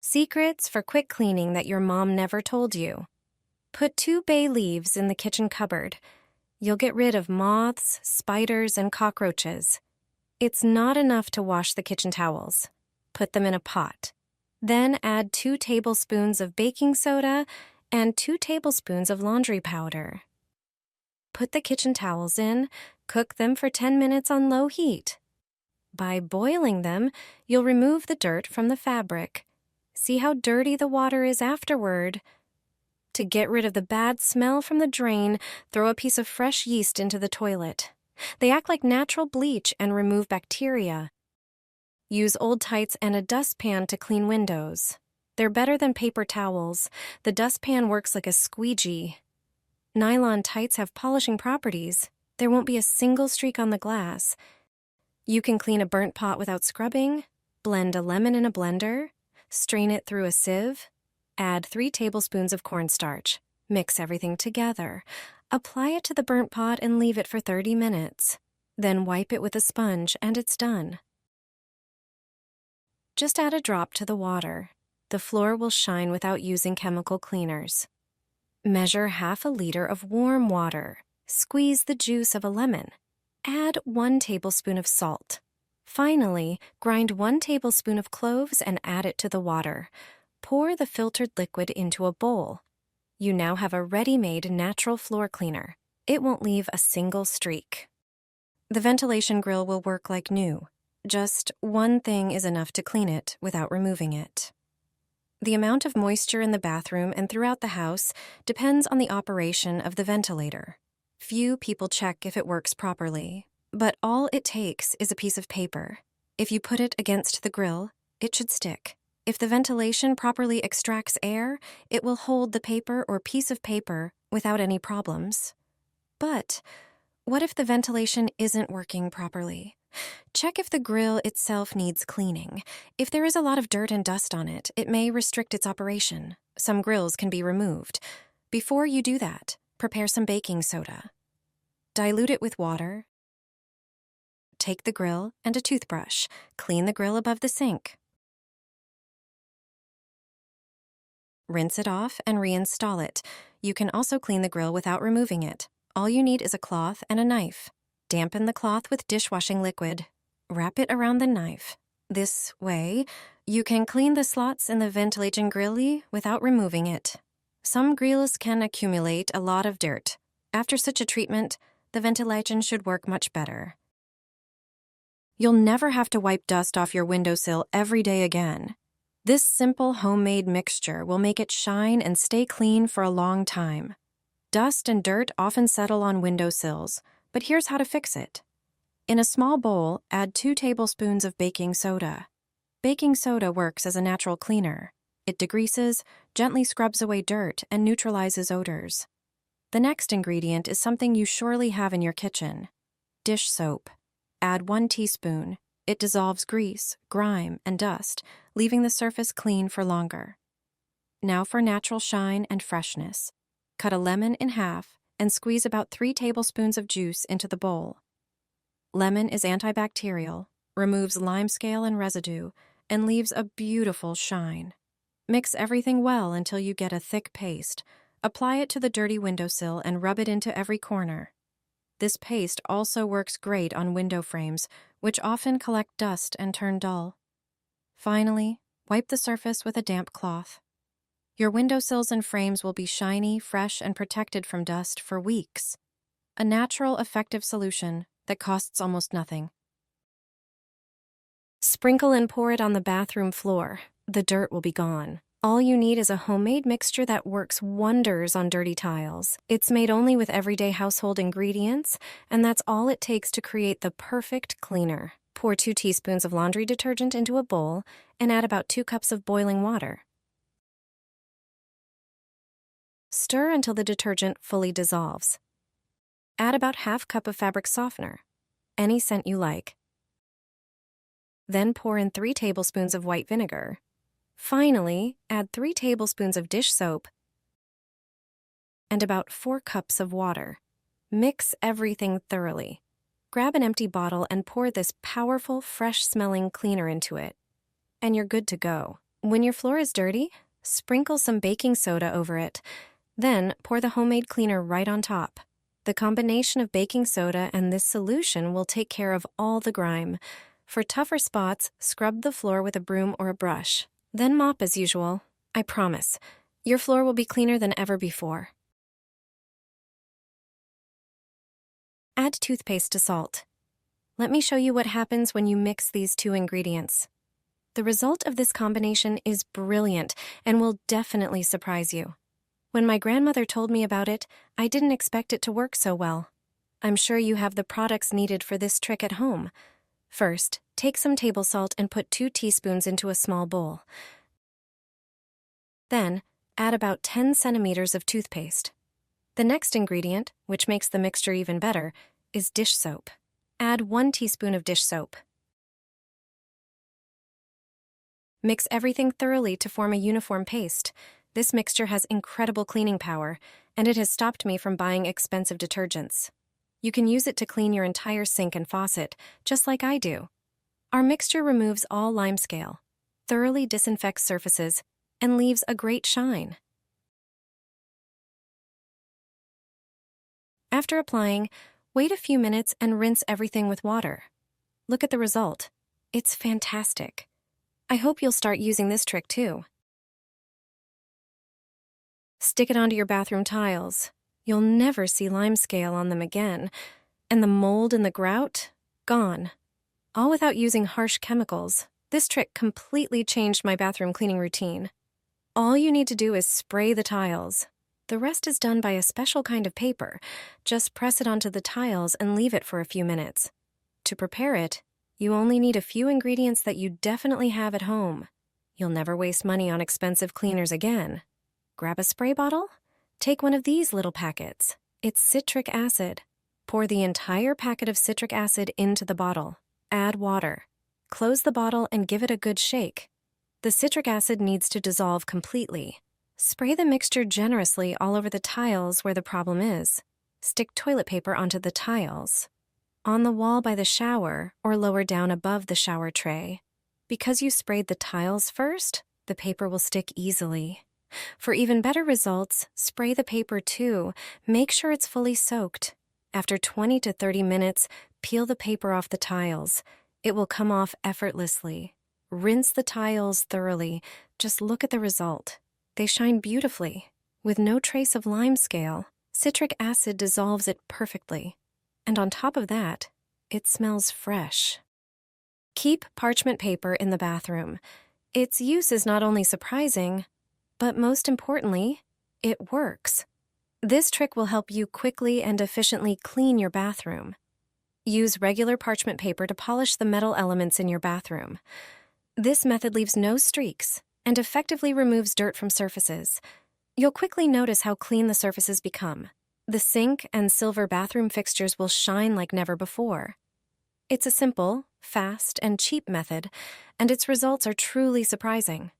Secrets for quick cleaning that your mom never told you. Put 2 bay leaves in the kitchen cupboard. You'll get rid of moths, spiders, and cockroaches. It's not enough to wash the kitchen towels. Put them in a pot. Then add 2 tablespoons of baking soda and 2 tablespoons of laundry powder. Put the kitchen towels in, cook them for 10 minutes on low heat. By boiling them, you'll remove the dirt from the fabric. See how dirty the water is afterward. To get rid of the bad smell from the drain, throw a piece of fresh yeast into the toilet. They act like natural bleach and remove bacteria. Use old tights and a dustpan to clean windows. They're better than paper towels. The dustpan works like a squeegee. Nylon tights have polishing properties. There won't be a single streak on the glass. You can clean a burnt pot without scrubbing, blend a lemon in a blender, strain it through a sieve, add 3 tablespoons of cornstarch, mix everything together, apply it to the burnt pot and leave it for 30 minutes. Then wipe it with a sponge and it's done. Just add a drop to the water. The floor will shine without using chemical cleaners. Measure ½ liter of warm water. Squeeze the juice of a lemon. Add 1 tablespoon of salt. Finally, grind 1 tablespoon of cloves and add it to the water. Pour the filtered liquid into a bowl. You now have a ready-made natural floor cleaner. It won't leave a single streak. The ventilation grill will work like new. Just one thing is enough to clean it without removing it. The amount of moisture in the bathroom and throughout the house depends on the operation of the ventilator. Few people check if it works properly, but all it takes is a piece of paper. If you put it against the grill, it should stick. If the ventilation properly extracts air, it will hold the paper or piece of paper without any problems. But what if the ventilation isn't working properly? Check if the grill itself needs cleaning. If there is a lot of dirt and dust on it, it may restrict its operation. Some grills can be removed. Before you do that, prepare some baking soda. Dilute it with water. Take the grill and a toothbrush. Clean the grill above the sink. Rinse it off and reinstall it. You can also clean the grill without removing it. All you need is a cloth and a knife. Dampen the cloth with dishwashing liquid. Wrap it around the knife. This way, you can clean the slots in the ventilation grillie without removing it. Some grills can accumulate a lot of dirt. After such a treatment, the ventilation should work much better. You'll never have to wipe dust off your windowsill every day again. This simple homemade mixture will make it shine and stay clean for a long time. Dust and dirt often settle on windowsills, but here's how to fix it. In a small bowl, add 2 tablespoons of baking soda. Baking soda works as a natural cleaner. It degreases, gently scrubs away dirt, and neutralizes odors. The next ingredient is something you surely have in your kitchen: dish soap. Add 1 teaspoon. It dissolves grease, grime, and dust, leaving the surface clean for longer. Now for natural shine and freshness. Cut a lemon in half and squeeze about 3 tablespoons of juice into the bowl. Lemon is antibacterial, removes limescale and residue, and leaves a beautiful shine. Mix everything well until you get a thick paste. Apply it to the dirty windowsill and rub it into every corner. This paste also works great on window frames, which often collect dust and turn dull. Finally, wipe the surface with a damp cloth. Your windowsills and frames will be shiny, fresh, and protected from dust for weeks. A natural, effective solution that costs almost nothing. Sprinkle and pour it on the bathroom floor. The dirt will be gone. All you need is a homemade mixture that works wonders on dirty tiles. It's made only with everyday household ingredients, and that's all it takes to create the perfect cleaner. Pour 2 teaspoons of laundry detergent into a bowl and add about 2 cups of boiling water. Stir until the detergent fully dissolves. Add about ½ cup of fabric softener, any scent you like. Then pour in 3 tablespoons of white vinegar. Finally, add 3 tablespoons of dish soap and about 4 cups of water. Mix everything thoroughly. Grab an empty bottle and pour this powerful, fresh-smelling cleaner into it, and you're good to go. When your floor is dirty, sprinkle some baking soda over it. Then pour the homemade cleaner right on top. The combination of baking soda and this solution will take care of all the grime. For tougher spots, scrub the floor with a broom or a brush. Then mop as usual. I promise, your floor will be cleaner than ever before. Add toothpaste to salt. Let me show you what happens when you mix these two ingredients. The result of this combination is brilliant and will definitely surprise you. When my grandmother told me about it, I didn't expect it to work so well. I'm sure you have the products needed for this trick at home. First, take some table salt and put 2 teaspoons into a small bowl. Then, add about 10 centimeters of toothpaste. The next ingredient, which makes the mixture even better, is dish soap. Add 1 teaspoon of dish soap. Mix everything thoroughly to form a uniform paste. This mixture has incredible cleaning power, and it has stopped me from buying expensive detergents. You can use it to clean your entire sink and faucet, just like I do. Our mixture removes all limescale, thoroughly disinfects surfaces, and leaves a great shine. After applying, wait a few minutes and rinse everything with water. Look at the result. It's fantastic. I hope you'll start using this trick too. Stick it onto your bathroom tiles. You'll never see limescale on them again, and the mold and the grout, gone. All without using harsh chemicals. This trick completely changed my bathroom cleaning routine. All you need to do is spray the tiles. The rest is done by a special kind of paper. Just press it onto the tiles and leave it for a few minutes. To prepare it, you only need a few ingredients that you definitely have at home. You'll never waste money on expensive cleaners again. Grab a spray bottle. Take one of these little packets. It's citric acid. Pour the entire packet of citric acid into the bottle. Add water. Close the bottle and give it a good shake. The citric acid needs to dissolve completely. Spray the mixture generously all over the tiles where the problem is. Stick toilet paper onto the tiles. On the wall by the shower or lower down above the shower tray. Because you sprayed the tiles first, the paper will stick easily. For even better results, spray the paper too. Make sure it's fully soaked. After 20 to 30 minutes, peel the paper off the tiles. It will come off effortlessly. Rinse the tiles thoroughly. Just look at the result. They shine beautifully. With no trace of limescale, citric acid dissolves it perfectly. And on top of that, it smells fresh. Keep parchment paper in the bathroom. Its use is not only surprising, but most importantly, it works. This trick will help you quickly and efficiently clean your bathroom. Use regular parchment paper to polish the metal elements in your bathroom. This method leaves no streaks and effectively removes dirt from surfaces. You'll quickly notice how clean the surfaces become. The sink and silver bathroom fixtures will shine like never before. It's a simple, fast, and cheap method, and its results are truly surprising.